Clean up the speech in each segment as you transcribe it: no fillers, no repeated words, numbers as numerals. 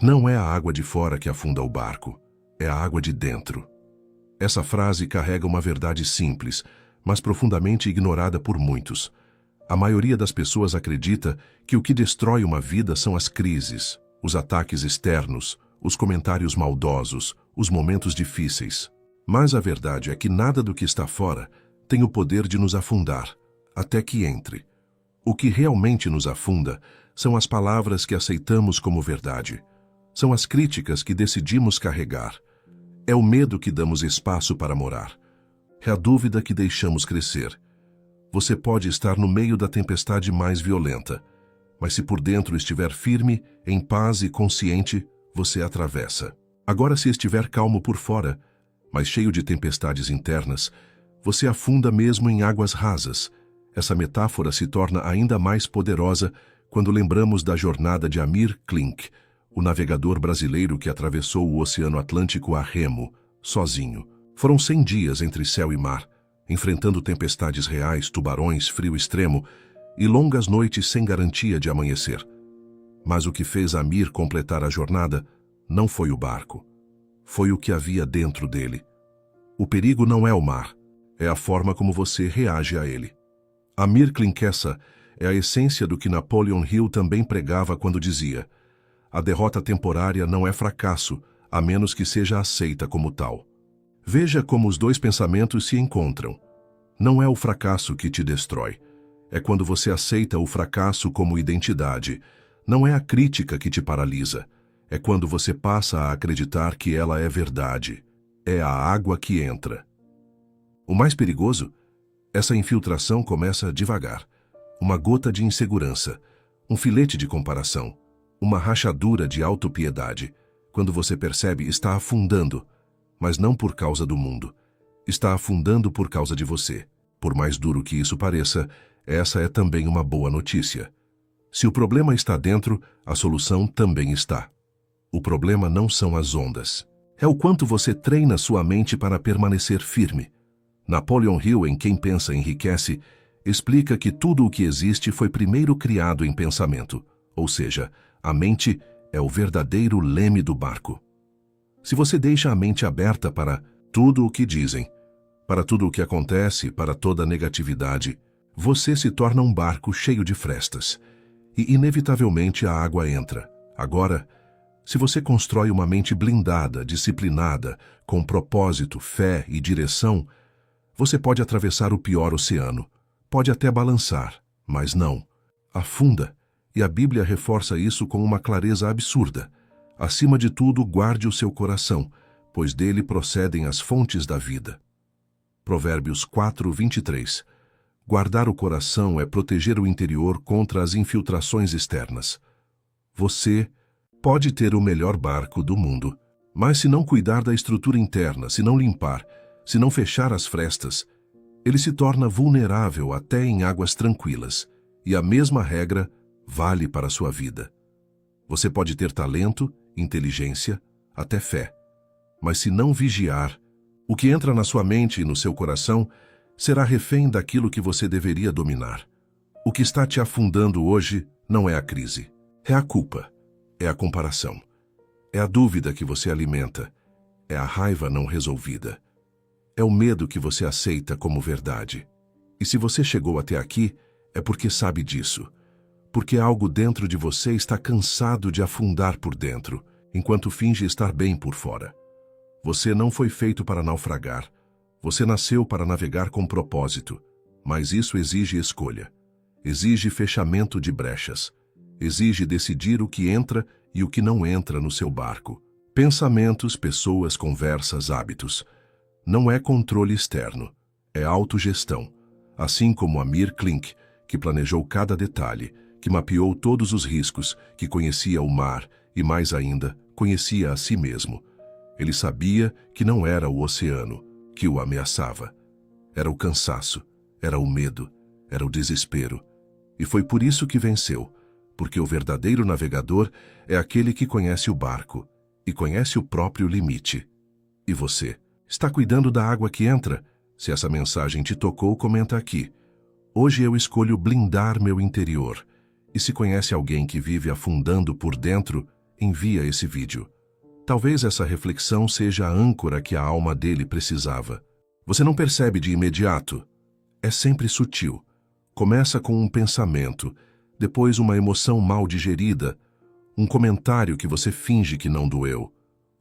Não é a água de fora que afunda o barco, é a água de dentro. Essa frase carrega uma verdade simples, mas profundamente ignorada por muitos. A maioria das pessoas acredita que o que destrói uma vida são as crises, os ataques externos, os comentários maldosos, os momentos difíceis. Mas a verdade é que nada do que está fora tem o poder de nos afundar, até que entre. O que realmente nos afunda são as palavras que aceitamos como verdade. São as críticas que decidimos carregar. É o medo que damos espaço para morar. É a dúvida que deixamos crescer. Você pode estar no meio da tempestade mais violenta, mas se por dentro estiver firme, em paz e consciente, você atravessa. Agora, se estiver calmo por fora, mas cheio de tempestades internas, você afunda mesmo em águas rasas. Essa metáfora se torna ainda mais poderosa quando lembramos da jornada de Amir Klink, o navegador brasileiro que atravessou o Oceano Atlântico a remo, sozinho. Foram 100 dias entre céu e mar, enfrentando tempestades reais, tubarões, frio extremo e longas noites sem garantia de amanhecer. Mas o que fez Amir completar a jornada não foi o barco. Foi o que havia dentro dele. O perigo não é o mar, é a forma como você reage a ele. Amir Klink é a essência do que Napoleon Hill também pregava quando dizia: a derrota temporária não é fracasso, a menos que seja aceita como tal. Veja como os dois pensamentos se encontram. Não é o fracasso que te destrói. É quando você aceita o fracasso como identidade. Não é a crítica que te paralisa. É quando você passa a acreditar que ela é verdade. É a água que entra. O mais perigoso? Essa infiltração começa devagar. Uma gota de insegurança, um filete de comparação, uma rachadura de autopiedade. Quando você percebe, está afundando, mas não por causa do mundo. Está afundando por causa de você. Por mais duro que isso pareça, essa é também uma boa notícia. Se o problema está dentro, a solução também está. O problema não são as ondas. É o quanto você treina sua mente para permanecer firme. Napoleon Hill, em Quem Pensa Enriquece, explica que tudo o que existe foi primeiro criado em pensamento, ou seja, a mente é o verdadeiro leme do barco. Se você deixa a mente aberta para tudo o que dizem, para tudo o que acontece, para toda a negatividade, você se torna um barco cheio de frestas. E inevitavelmente a água entra. Agora, se você constrói uma mente blindada, disciplinada, com propósito, fé e direção, você pode atravessar o pior oceano. Pode até balançar, mas não. Afunda, e a Bíblia reforça isso com uma clareza absurda. Acima de tudo, guarde o seu coração, pois dele procedem as fontes da vida. Provérbios 4:23. Guardar o coração é proteger o interior contra as infiltrações externas. Você pode ter o melhor barco do mundo, mas se não cuidar da estrutura interna, se não limpar, se não fechar as frestas, ele se torna vulnerável até em águas tranquilas, e a mesma regra vale para a sua vida. Você pode ter talento, inteligência, até fé, mas se não vigiar, o que entra na sua mente e no seu coração será refém daquilo que você deveria dominar. O que está te afundando hoje não é a crise, é a culpa, é a comparação, é a dúvida que você alimenta, é a raiva não resolvida. É o medo que você aceita como verdade. E se você chegou até aqui, é porque sabe disso. Porque algo dentro de você está cansado de afundar por dentro, enquanto finge estar bem por fora. Você não foi feito para naufragar. Você nasceu para navegar com propósito. Mas isso exige escolha. Exige fechamento de brechas. Exige decidir o que entra e o que não entra no seu barco. Pensamentos, pessoas, conversas, hábitos. Não é controle externo, é autogestão. Assim como Amir Klink, que planejou cada detalhe, que mapeou todos os riscos, que conhecia o mar e, mais ainda, conhecia a si mesmo. Ele sabia que não era o oceano que o ameaçava. Era o cansaço, era o medo, era o desespero. E foi por isso que venceu, porque o verdadeiro navegador é aquele que conhece o barco e conhece o próprio limite. E você? Está cuidando da água que entra? Se essa mensagem te tocou, comenta aqui. Hoje eu escolho blindar meu interior. E se conhece alguém que vive afundando por dentro, envia esse vídeo. Talvez essa reflexão seja a âncora que a alma dele precisava. Você não percebe de imediato. É sempre sutil. Começa com um pensamento, depois uma emoção mal digerida, um comentário que você finge que não doeu,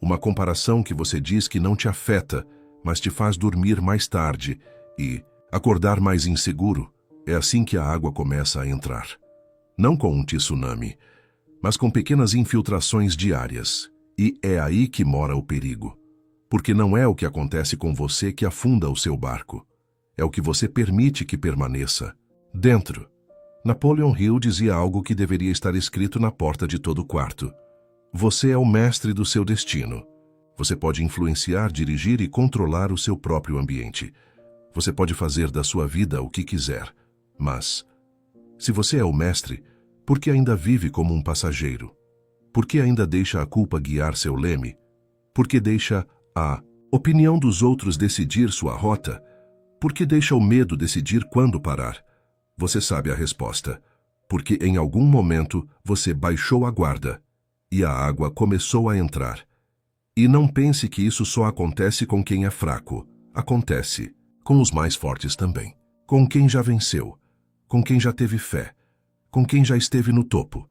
uma comparação que você diz que não te afeta, mas te faz dormir mais tarde e acordar mais inseguro. É assim que a água começa a entrar. Não com um tsunami, mas com pequenas infiltrações diárias. E é aí que mora o perigo. Porque não é o que acontece com você que afunda o seu barco. É o que você permite que permaneça dentro. Napoleon Hill dizia algo que deveria estar escrito na porta de todo quarto. Você é o mestre do seu destino. Você pode influenciar, dirigir e controlar o seu próprio ambiente. Você pode fazer da sua vida o que quiser. Mas, se você é o mestre, por que ainda vive como um passageiro? Por que ainda deixa a culpa guiar seu leme? Por que deixa a opinião dos outros decidir sua rota? Por que deixa o medo decidir quando parar? Você sabe a resposta. Porque em algum momento você baixou a guarda e a água começou a entrar. E não pense que isso só acontece com quem é fraco. Acontece com os mais fortes também. Com quem já venceu. Com quem já teve fé. Com quem já esteve no topo.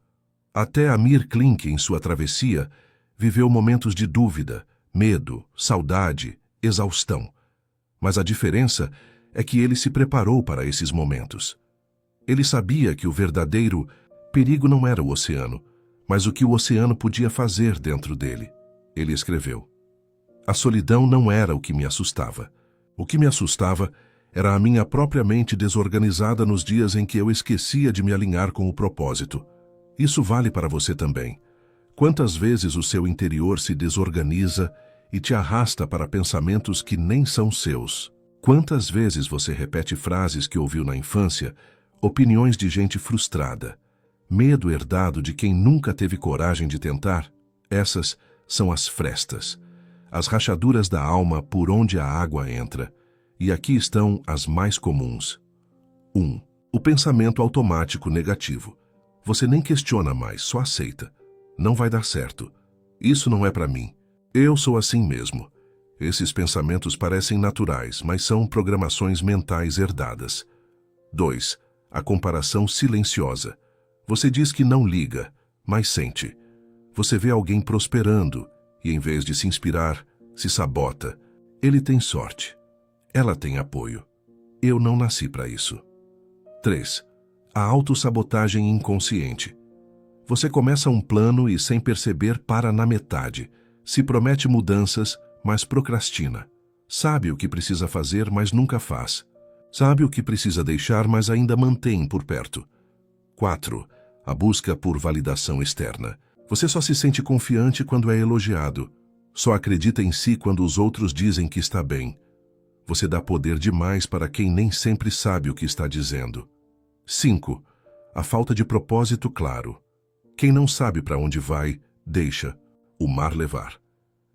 Até Amir Klink, em sua travessia, viveu momentos de dúvida, medo, saudade, exaustão. Mas a diferença é que ele se preparou para esses momentos. Ele sabia que o verdadeiro perigo não era o oceano, mas o que o oceano podia fazer dentro dele. Ele escreveu: a solidão não era o que me assustava. O que me assustava era a minha própria mente desorganizada nos dias em que eu esquecia de me alinhar com o propósito. Isso vale para você também. Quantas vezes o seu interior se desorganiza e te arrasta para pensamentos que nem são seus? Quantas vezes você repete frases que ouviu na infância, opiniões de gente frustrada, medo herdado de quem nunca teve coragem de tentar? Essas são as frestas, as rachaduras da alma por onde a água entra. E aqui estão as mais comuns. 1. O pensamento automático negativo. Você nem questiona mais, só aceita. Não vai dar certo. Isso não é para mim. Eu sou assim mesmo. Esses pensamentos parecem naturais, mas são programações mentais herdadas. 2. A comparação silenciosa. Você diz que não liga, mas sente. Você vê alguém prosperando e, em vez de se inspirar, se sabota. Ele tem sorte. Ela tem apoio. Eu não nasci para isso. 3. A autossabotagem inconsciente. Você começa um plano e, sem perceber, para na metade. Se promete mudanças, mas procrastina. Sabe o que precisa fazer, mas nunca faz. Sabe o que precisa deixar, mas ainda mantém por perto. 4. A busca por validação externa. Você só se sente confiante quando é elogiado. Só acredita em si quando os outros dizem que está bem. Você dá poder demais para quem nem sempre sabe o que está dizendo. 5. A falta de propósito claro. Quem não sabe para onde vai, deixa o mar levar.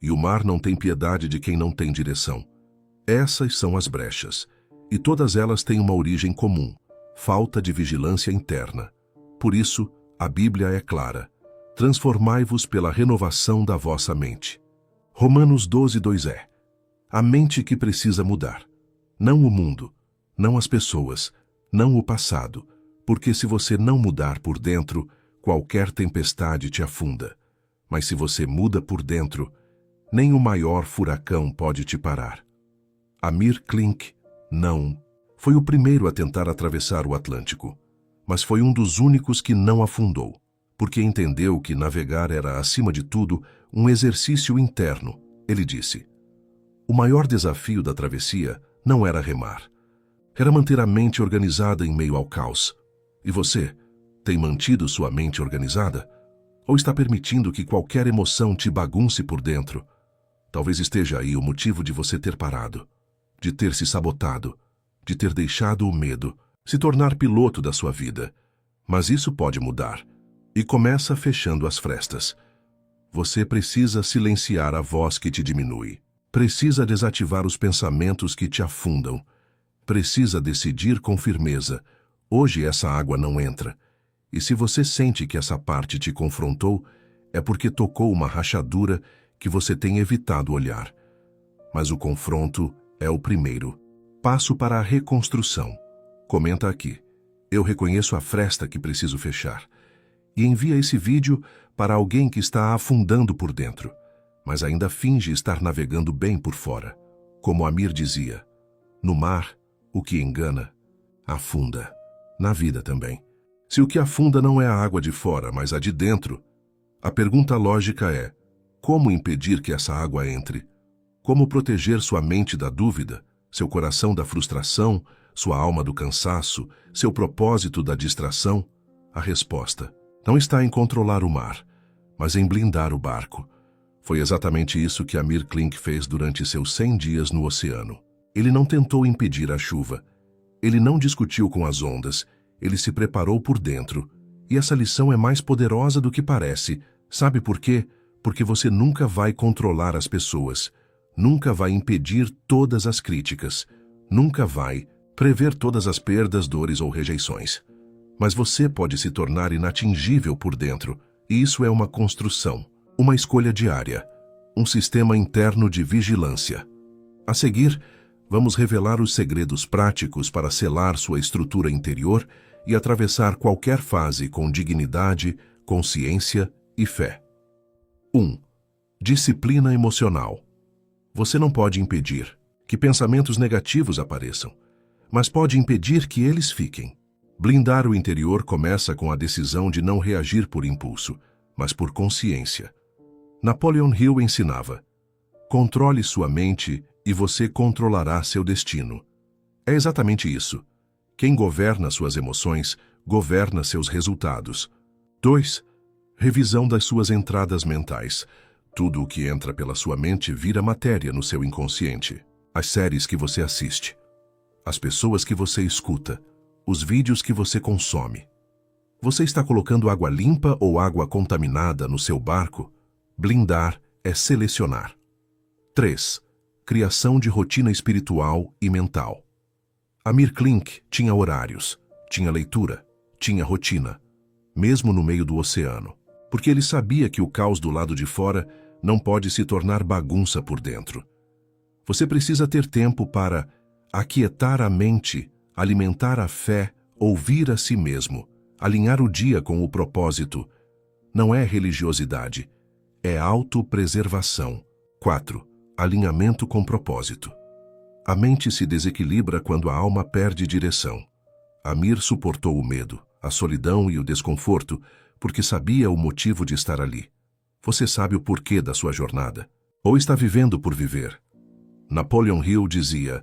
E o mar não tem piedade de quem não tem direção. Essas são as brechas. E todas elas têm uma origem comum: falta de vigilância interna. Por isso, a Bíblia é clara: transformai-vos pela renovação da vossa mente. Romanos 12:2 é: a mente que precisa mudar. Não o mundo, não as pessoas, não o passado, porque se você não mudar por dentro, qualquer tempestade te afunda. Mas se você muda por dentro, nem o maior furacão pode te parar. Amir Klink, não, foi o primeiro a tentar atravessar o Atlântico, mas foi um dos únicos que não afundou, porque entendeu que navegar era, acima de tudo, um exercício interno. Ele disse: o maior desafio da travessia não era remar. Era manter a mente organizada em meio ao caos. E você, tem mantido sua mente organizada? Ou está permitindo que qualquer emoção te bagunce por dentro? Talvez esteja aí o motivo de você ter parado, de ter se sabotado, de ter deixado o medo se tornar piloto da sua vida. Mas isso pode mudar. E começa fechando as frestas. Você precisa silenciar a voz que te diminui. Precisa desativar os pensamentos que te afundam. Precisa decidir com firmeza: hoje essa água não entra. E se você sente que essa parte te confrontou, É porque tocou uma rachadura que você tem evitado olhar. Mas o confronto é o primeiro passo para a reconstrução. Comenta aqui: eu reconheço a fresta que preciso fechar. E envia esse vídeo para alguém que está afundando por dentro, mas ainda finge estar navegando bem por fora. Como Amir dizia, no mar, o que engana, afunda. Na vida também. Se o que afunda não é a água de fora, mas a de dentro, a pergunta lógica é: como impedir que essa água entre? Como proteger sua mente da dúvida, seu coração da frustração, sua alma do cansaço, seu propósito da distração? A resposta não está em controlar o mar, mas em blindar o barco. Foi exatamente isso que Amir Klink fez durante seus 100 dias no oceano. Ele não tentou impedir a chuva. Ele não discutiu com as ondas. Ele se preparou por dentro. E essa lição é mais poderosa do que parece. Sabe por quê? Porque você nunca vai controlar as pessoas. Nunca vai impedir todas as críticas. Nunca vai prever todas as perdas, dores ou rejeições. Mas você pode se tornar inatingível por dentro. E isso é uma construção, uma escolha diária, um sistema interno de vigilância. A seguir, vamos revelar os segredos práticos para selar sua estrutura interior e atravessar qualquer fase com dignidade, consciência e fé. 1. Disciplina emocional. Você não pode impedir que pensamentos negativos apareçam, mas pode impedir que eles fiquem. Blindar o interior começa com a decisão de não reagir por impulso, mas por consciência. Napoleon Hill ensinava: controle sua mente e você controlará seu destino. É exatamente isso. Quem governa suas emoções, governa seus resultados. 2. Revisão das suas entradas mentais. Tudo o que entra pela sua mente vira matéria no seu inconsciente. As séries que você assiste, as pessoas que você escuta, os vídeos que você consome. Você está colocando água limpa ou água contaminada no seu barco? Blindar é selecionar. 3. Criação de rotina espiritual e mental. Amir Klink tinha horários, tinha leitura, tinha rotina, mesmo no meio do oceano, porque ele sabia que o caos do lado de fora não pode se tornar bagunça por dentro. Você precisa ter tempo para aquietar a mente, alimentar a fé, ouvir a si mesmo, alinhar o dia com o propósito. Não é religiosidade, é autopreservação. 4. Alinhamento com propósito. A mente se desequilibra quando a alma perde direção. Amir suportou o medo, a solidão e o desconforto, porque sabia o motivo de estar ali. Você sabe o porquê da sua jornada, ou está vivendo por viver. Napoleon Hill dizia: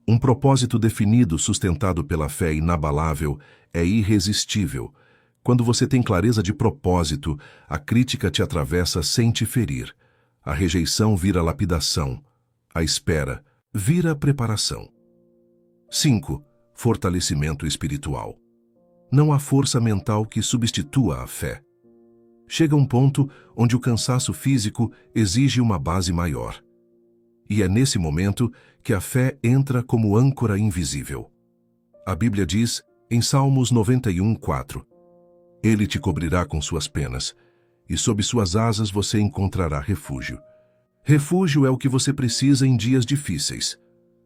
um propósito definido, sustentado pela fé inabalável, é irresistível. Quando você tem clareza de propósito, a crítica te atravessa sem te ferir. A rejeição vira lapidação. A espera vira preparação. 5. Fortalecimento espiritual. Não há força mental que substitua a fé. Chega um ponto onde o cansaço físico exige uma base maior. E é nesse momento que a fé entra como âncora invisível. A Bíblia diz, em Salmos 91:4, Ele te cobrirá com suas penas, e sob suas asas você encontrará refúgio. Refúgio é o que você precisa em dias difíceis.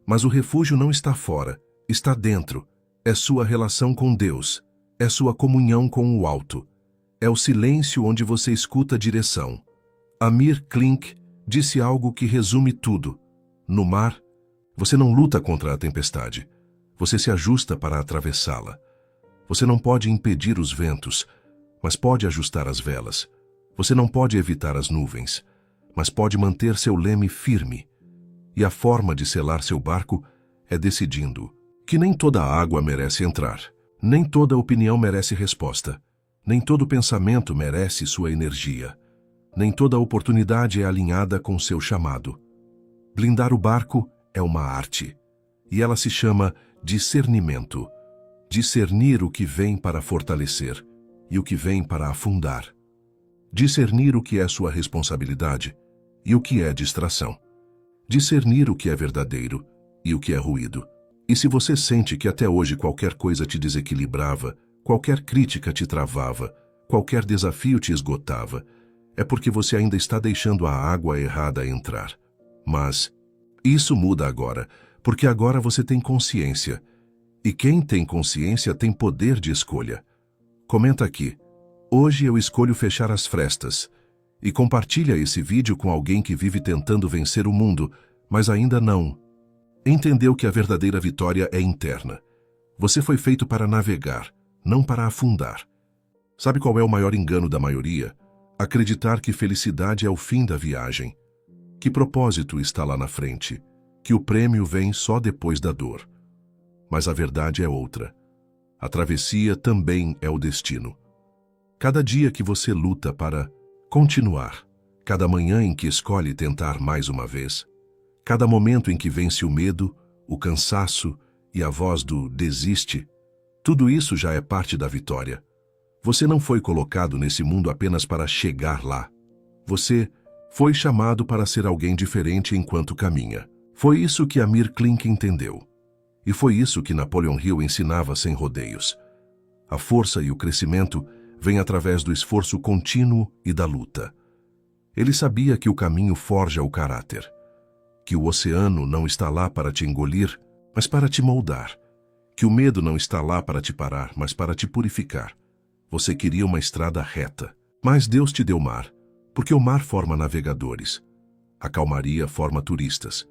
Mas o refúgio não está fora, está dentro. É sua relação com Deus, é sua comunhão com o alto. É o silêncio onde você escuta a direção. Amir Klink disse algo que resume tudo. No mar, você não luta contra a tempestade. Você se ajusta para atravessá-la. Você não pode impedir os ventos, mas pode ajustar as velas. Você não pode evitar as nuvens, mas pode manter seu leme firme. E a forma de selar seu barco é decidindo que nem toda água merece entrar, nem toda opinião merece resposta, nem todo pensamento merece sua energia, nem toda oportunidade é alinhada com seu chamado. Blindar o barco é uma arte, e ela se chama discernimento. Discernir o que vem para fortalecer e o que vem para afundar. Discernir o que é sua responsabilidade e o que é distração. Discernir o que é verdadeiro e o que é ruído. E se você sente que até hoje qualquer coisa te desequilibrava, qualquer crítica te travava, qualquer desafio te esgotava, é porque você ainda está deixando a água errada entrar. Mas isso muda agora, porque agora você tem consciência. E quem tem consciência tem poder de escolha. Comenta aqui: hoje eu escolho fechar as frestas. E compartilha esse vídeo com alguém que vive tentando vencer o mundo, mas ainda não entendeu que a verdadeira vitória é interna. Você foi feito para navegar, não para afundar. Sabe qual é o maior engano da maioria? Acreditar que felicidade é o fim da viagem, que propósito está lá na frente, que o prêmio vem só depois da dor. Mas a verdade é outra. A travessia também é o destino. Cada dia que você luta para continuar, cada manhã em que escolhe tentar mais uma vez, cada momento em que vence o medo, o cansaço e a voz do desiste, tudo isso já é parte da vitória. Você não foi colocado nesse mundo apenas para chegar lá. Você foi chamado para ser alguém diferente enquanto caminha. Foi isso que Amir Klink entendeu. E foi isso que Napoleon Hill ensinava sem rodeios. A força e o crescimento vêm através do esforço contínuo e da luta. Ele sabia que o caminho forja o caráter, que o oceano não está lá para te engolir, mas para te moldar, que o medo não está lá para te parar, mas para te purificar. Você queria uma estrada reta, mas Deus te deu mar, porque o mar forma navegadores, a calmaria forma turistas.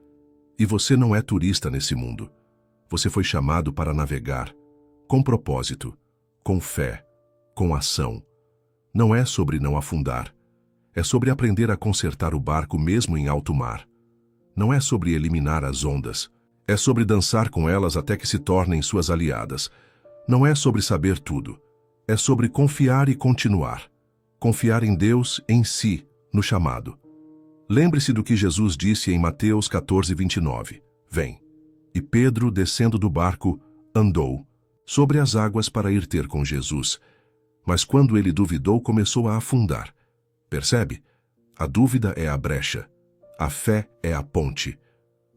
E você não é turista nesse mundo. Você foi chamado para navegar, com propósito, com fé, com ação. Não é sobre não afundar, é sobre aprender a consertar o barco mesmo em alto mar. Não é sobre eliminar as ondas, é sobre dançar com elas até que se tornem suas aliadas. Não é sobre saber tudo, é sobre confiar e continuar. Confiar em Deus, em si, no chamado. Lembre-se do que Jesus disse em Mateus 14:29. Vem. E Pedro, descendo do barco, andou sobre as águas para ir ter com Jesus. Mas quando ele duvidou, começou a afundar. Percebe? A dúvida é a brecha. A fé é a ponte.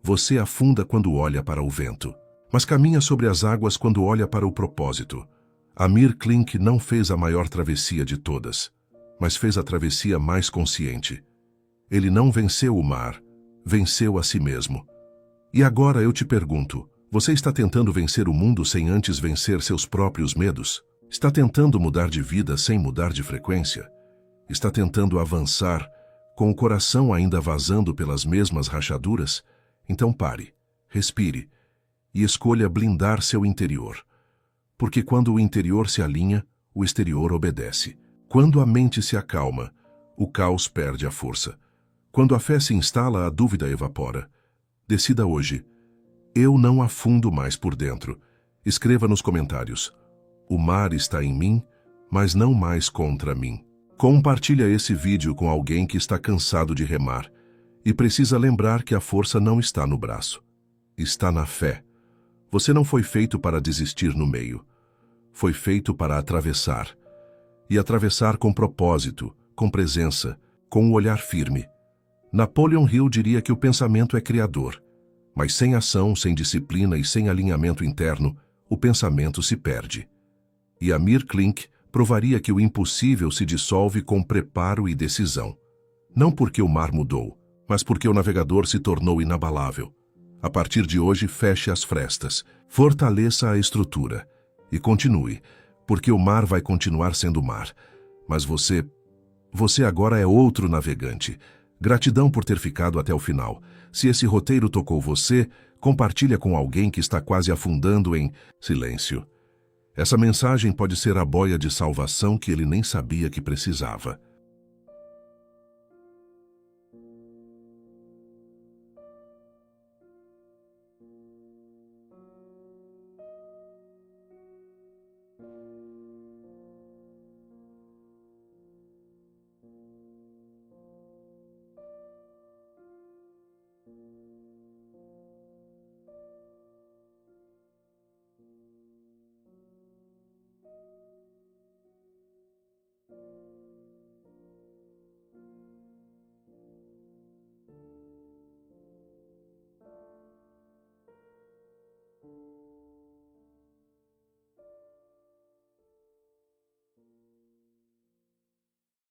Você afunda quando olha para o vento, mas caminha sobre as águas quando olha para o propósito. Amir Klink não fez a maior travessia de todas, mas fez a travessia mais consciente. Ele não venceu o mar, venceu a si mesmo. E agora eu te pergunto, você está tentando vencer o mundo sem antes vencer seus próprios medos? Está tentando mudar de vida sem mudar de frequência? Está tentando avançar, com o coração ainda vazando pelas mesmas rachaduras? Então pare, respire e escolha blindar seu interior. Porque quando o interior se alinha, o exterior obedece. Quando a mente se acalma, o caos perde a força. Quando a fé se instala, a dúvida evapora. Decida hoje: eu não afundo mais por dentro. Escreva nos comentários: o mar está em mim, mas não mais contra mim. Compartilha esse vídeo com alguém que está cansado de remar e precisa lembrar que a força não está no braço, está na fé. Você não foi feito para desistir no meio. Foi feito para atravessar. E atravessar com propósito, com presença, com um olhar firme. Napoleon Hill diria que o pensamento é criador, mas sem ação, sem disciplina e sem alinhamento interno, o pensamento se perde. E Amir Klink provaria que o impossível se dissolve com preparo e decisão. Não porque o mar mudou, mas porque o navegador se tornou inabalável. A partir de hoje, feche as frestas, fortaleça a estrutura e continue, porque o mar vai continuar sendo mar. Mas você agora é outro navegante. Gratidão por ter ficado até o final. Se esse roteiro tocou você, compartilha com alguém que está quase afundando em silêncio. Essa mensagem pode ser a boia de salvação que ele nem sabia que precisava.